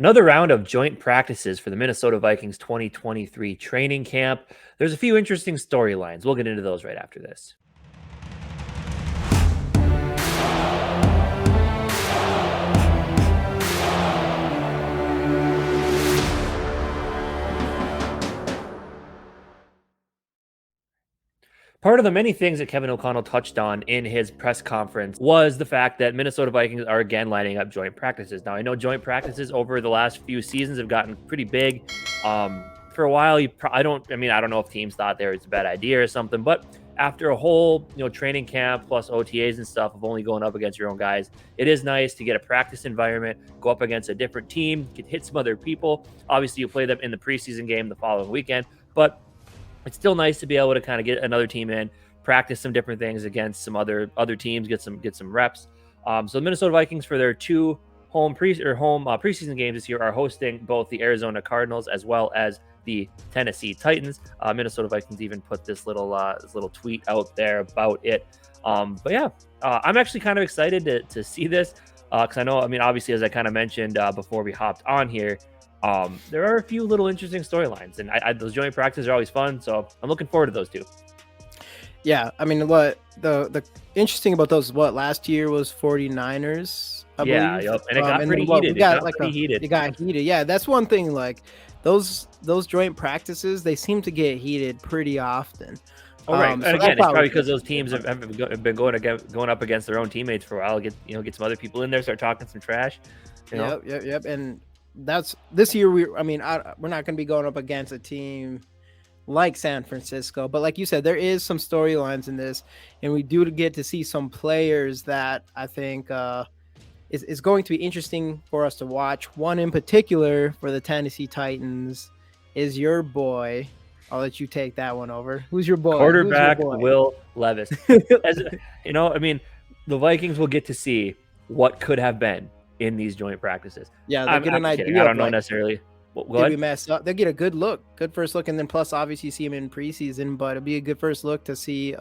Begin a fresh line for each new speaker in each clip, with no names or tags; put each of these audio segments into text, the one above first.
Another round of joint practices for the Minnesota Vikings 2023 training camp. There's a few interesting storylines. We'll get into those right after this. Part of the many things that Kevin O'Connell touched on in his press conference was the fact that Minnesota Vikings are again lining up joint practices. Now, I know joint practices over the last few seasons have gotten pretty big. For a while, I don't know if teams thought there was a bad idea or something, but after a whole, training camp plus OTAs and stuff of only going up against your own guys, it is nice to get a practice environment, go up against a different team, get hit some other people. Obviously, you play them in the preseason game the following weekend, but it's still nice to be able to kind of get another team in, practice some different things against some other teams, get some reps. So the Minnesota Vikings for their two preseason games this year are hosting both the Arizona Cardinals as well as the Tennessee Titans. Minnesota Vikings even put this little tweet out there about it. But yeah, I'm actually kind of excited to see this because I know, obviously, as I kind of mentioned before we hopped on here, there are a few little interesting storylines, and those joint practices are always fun, so I'm looking forward to those two.
Yeah, what the interesting about those is last year was 49ers, I believe.
Yep. And it got pretty heated.
It got heated. Yeah, that's one thing. Like those joint practices, they seem to get heated pretty often.
Oh, right. And again, it's probably because those teams have been going up against their own teammates for a while. Get some other people in there, start talking some trash.
Yep. And that's this year. We're not going to be going up against a team like San Francisco, but like you said, there is some storylines in this, and we do get to see some players that I think is going to be interesting for us to watch. One in particular for the Tennessee Titans is your boy. I'll let you take that one over. Who's your boy?
Quarterback Will Levis. The Vikings will get to see what could have been in these joint practices.
Yeah, they'll get an idea.
I don't know necessarily.
Did we mess up? They'll get a good first look, and then plus obviously you see him in preseason. But it'll be a good first look to see,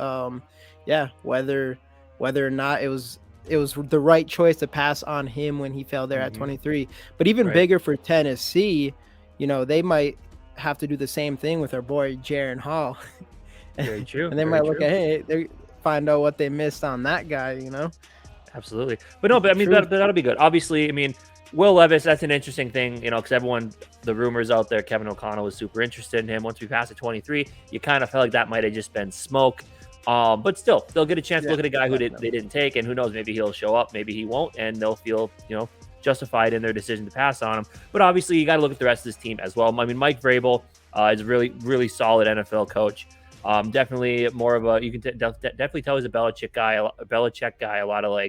whether or not it was the right choice to pass on him when he fell there at 23. But even bigger for Tennessee, they might have to do the same thing with our boy Jaren Hall.
Very true.
And they might look at they find out what they missed on that guy.
Absolutely. But no, that'll be good. Obviously, Will Levis, that's an interesting thing, because the rumors out there, Kevin O'Connell was super interested in him. Once we passed at 23, you kind of felt like that might have just been smoke. But still, they'll get a chance to look at a guy who they didn't take, and who knows, maybe he'll show up, maybe he won't, and they'll feel, justified in their decision to pass on him. But obviously, you got to look at the rest of this team as well. Mike Vrabel is a really, really solid NFL coach. Definitely more of a, you can definitely tell he's a Belichick guy. A lot of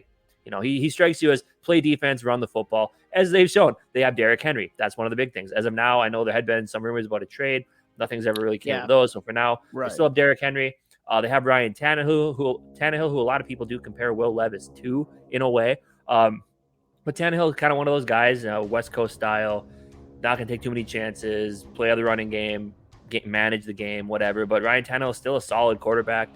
he strikes you as play defense, run the football. As they've shown, they have Derrick Henry. That's one of the big things. As of now, I know there had been some rumors about a trade. Nothing's ever really came of those. So for now, they still have Derrick Henry. They have Ryan Tannehill, who a lot of people do compare Will Levis to in a way. But Tannehill is kind of one of those guys, West Coast style, not going to take too many chances, play the running game, manage the game, whatever. But Ryan Tannehill is still a solid quarterback.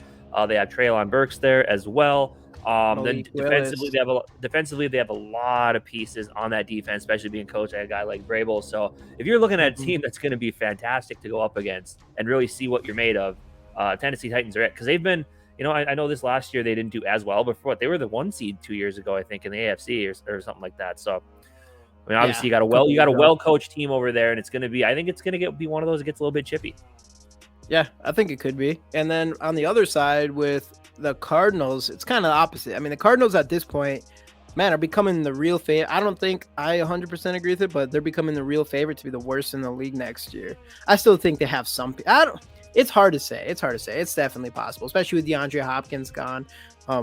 They have Treylon Burks there as well. Then defensively, they have a lot of pieces on that defense, especially being coached by a guy like Vrabel. So if you're looking at a team that's going to be fantastic to go up against and really see what you're made of, Tennessee Titans are it, because they've been, I know this last year they didn't do as well, but for what they were the 1 seed 2 years ago, I think, in the AFC or something like that. So obviously you got a well-coached team over there, and it's going to be, I think it's going to be one of those that gets a little bit chippy.
Yeah, I think it could be. And then on the other side with the Cardinals, it's kind of the opposite. The Cardinals at this point, are becoming the real favorite. I don't think I 100% agree with it, but they're becoming the real favorite to be the worst in the league next year. I still think they have some. It's hard to say. It's definitely possible, especially with DeAndre Hopkins gone,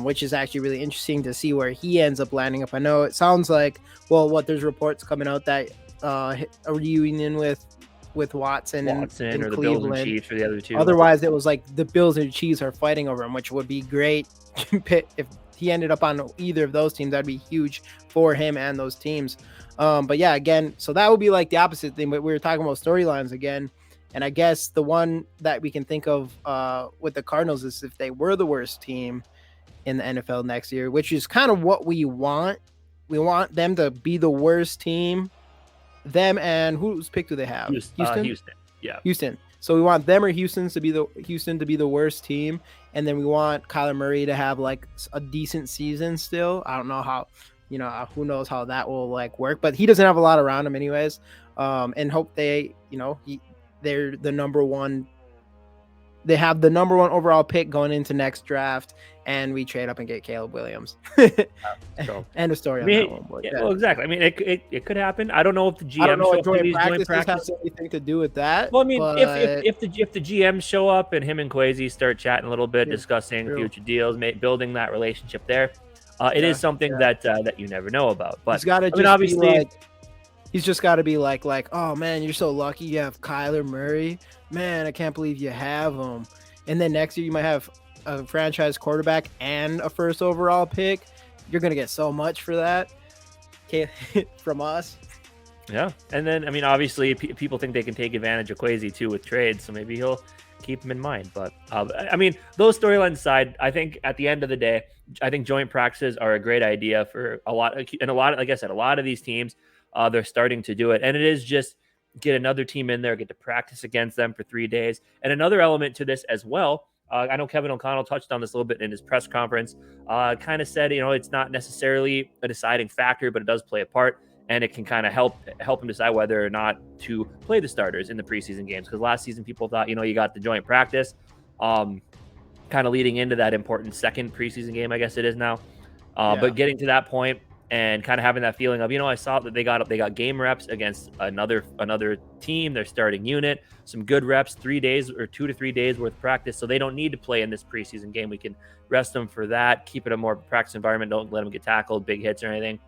which is actually really interesting to see where he ends up landing up. I know it sounds like, there's reports coming out that a reunion with Watson in
or the
Cleveland.
Bills and Chiefs for the other two.
Otherwise, it was like the Bills and Chiefs are fighting over him, which would be great. If he ended up on either of those teams, that'd be huge for him and those teams. But yeah, again, so that would be like the opposite thing. But we were talking about storylines again. And I guess the one that we can think of with the Cardinals is if they were the worst team in the NFL next year, which is kind of what we want. We want them to be the worst team them and whose pick do they have?
Houston. Yeah.
Houston. So we want them or Houston to be the worst team, and then we want Kyler Murray to have like a decent season still. I don't know how, who knows how that will like work, but he doesn't have a lot around him anyways. And hope they're the number one. They have the number one overall pick going into next draft, and we trade up and get Caleb Williams. End of story on that one. Boy.
Well, exactly. I mean, it could happen. I don't know if the GM
joint practice has anything to do with that.
Well, I mean, if the GMs show up and him and Kwesi start chatting a little bit, discussing future deals, building that relationship there, it is something that you never know about. But
he's just got to be like, oh man, you're so lucky you have Kyler Murray. Man, I can't believe you have him. And then next year you might have a franchise quarterback and a first overall pick. You're gonna get so much for that, from us.
Yeah, and then I mean, obviously, people think they can take advantage of Kwesi too with trades, so maybe he'll keep him in mind. But I mean, those storylines aside, I think at the end of the day, I think joint practices are a great idea for a lot, like I said, a lot of these teams. They're starting to do it, and it is just get another team in there, get to practice against them for 3 days. And another element to this as well, I know Kevin O'Connell touched on this a little bit in his press conference, kind of said, it's not necessarily a deciding factor, but it does play a part, and it can kind of help him decide whether or not to play the starters in the preseason games. Because last season, people thought, you got the joint practice, kind of leading into that important second preseason game, I guess it is now. But getting to that point, and kind of having that feeling of, I saw that they got game reps against another team, their starting unit, some good reps, 3 days or 2 to 3 days worth of practice. So they don't need to play in this preseason game. We can rest them for that, keep it a more practice environment. Don't let them get tackled, big hits or anything.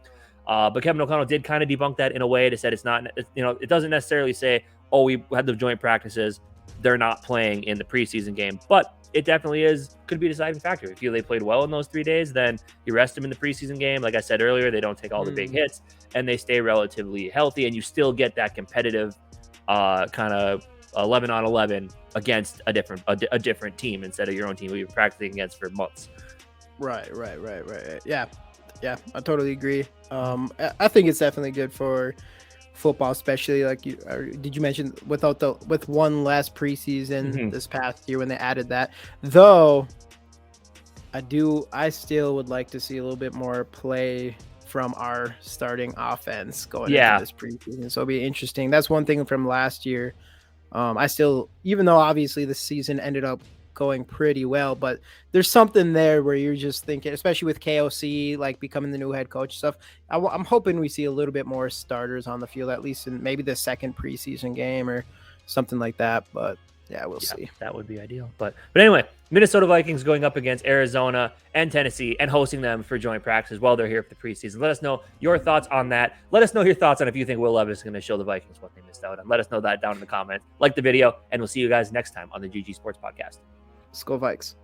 But Kevin O'Connell did kind of debunk that in a way to said it's not, it doesn't necessarily say, oh, we had the joint practices, they're not playing in the preseason game, but it definitely could be a deciding factor. If they played well in those 3 days, then you rest them in the preseason game. Like I said earlier, they don't take all the big hits and they stay relatively healthy, and you still get that competitive kind of 11 on 11 against a different team instead of your own team who you're practicing against for months.
Right. Yeah, I totally agree. I think it's definitely good for football, especially like did you mention with one last preseason this past year when they added that, though I still would like to see a little bit more play from our starting offense going into this preseason. So it'll be interesting. That's one thing from last year. I still, even though obviously the season ended up going pretty well, but there's something there where you're just thinking, especially with KOC like becoming the new head coach stuff, I'm hoping we see a little bit more starters on the field, at least in maybe the second preseason game or something like that. But we'll see.
That would be ideal. But anyway, Minnesota Vikings going up against Arizona and Tennessee and hosting them for joint practices while they're here for the preseason. Let us know your thoughts on that. Let us know your thoughts on if you think Will Levis is going to show the Vikings what they missed out on. Let us know that down in the comments. Like the video, and we'll see you guys next time on the GG Sports Podcast.
Skol Vikes.